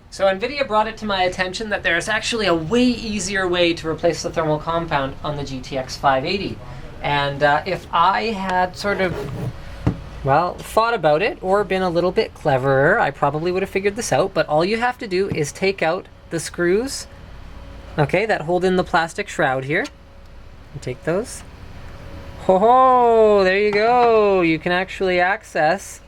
So NVIDIA brought it to my attention that there is actually a way easier way to replace the thermal compound on the GTX 580. And if I had sort of, well, thought about it or been a little bit cleverer, I probably would have figured this out. But all you have to do is take out the screws, okay, that hold in the plastic shroud here. And take those. Ho ho, there you go. You can actually access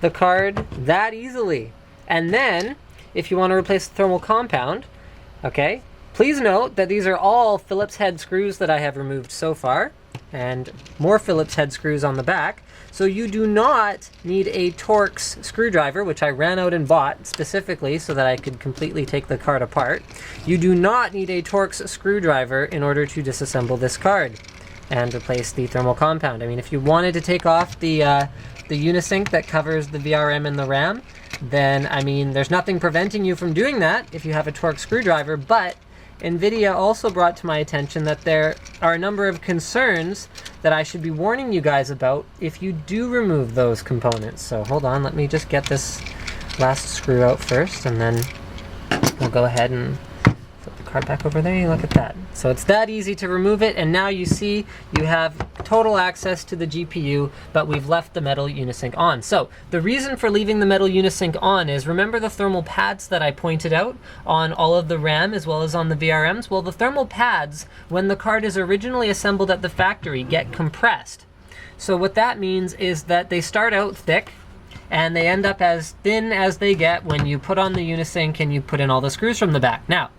the card that easily. And then, if you want to replace the thermal compound, okay, please note that these are all Phillips head screws that I have removed so far, and more Phillips head screws on the back. So you do not need a Torx screwdriver, which I ran out and bought specifically so that I could completely take the card apart. You do not need a Torx screwdriver in order to disassemble this card and replace the thermal compound. I mean, if you wanted to take off the Unisync that covers the VRM and the RAM, then, I mean, there's nothing preventing you from doing that if you have a Torx screwdriver, but NVIDIA also brought to my attention that there are a number of concerns that I should be warning you guys about if you do remove those components. So hold on, let me just get this last screw out first, and then we'll go ahead and flip the card back over there. You look at that. So it's that easy to remove it, and now you see you have total access to the GPU, but we've left the metal Unisync on. So the reason for leaving the metal Unisync on is, remember the thermal pads that I pointed out on all of the RAM as well as on the VRMs? Well, the thermal pads, when the card is originally assembled at the factory, get compressed. So what that means is that they start out thick, and they end up as thin as they get when you put on the Unisync and you put in all the screws from the back. Now,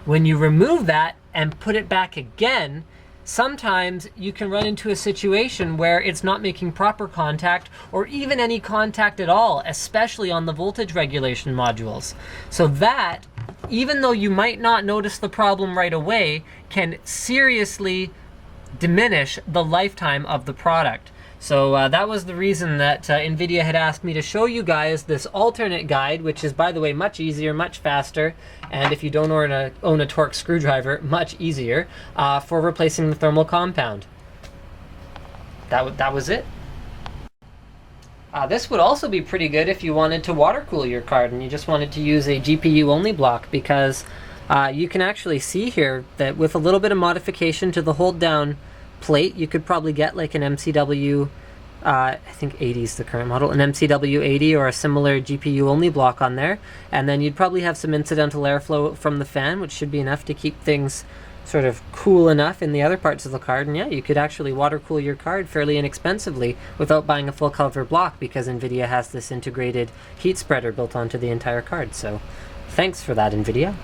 when you remove that and put it back again, sometimes you can run into a situation where it's not making proper contact or even any contact at all, especially on the voltage regulation modules. So that, even though you might not notice the problem right away, can seriously diminish the lifetime of the product. So that was the reason that NVIDIA had asked me to show you guys this alternate guide, which is, by the way, much easier, much faster, and if you don't own a Torx screwdriver, much easier, for replacing the thermal compound. That was it. This would also be pretty good if you wanted to water cool your card and you just wanted to use a GPU-only block, because you can actually see here that with a little bit of modification to the hold-down plate, you could probably get like an MCW, I think 80 is the current model, an MCW 80 or a similar GPU only block on there, and then you'd probably have some incidental airflow from the fan, which should be enough to keep things sort of cool enough in the other parts of the card. And yeah, you could actually water cool your card fairly inexpensively without buying a full cover block, because NVIDIA has this integrated heat spreader built onto the entire card. So thanks for that, NVIDIA.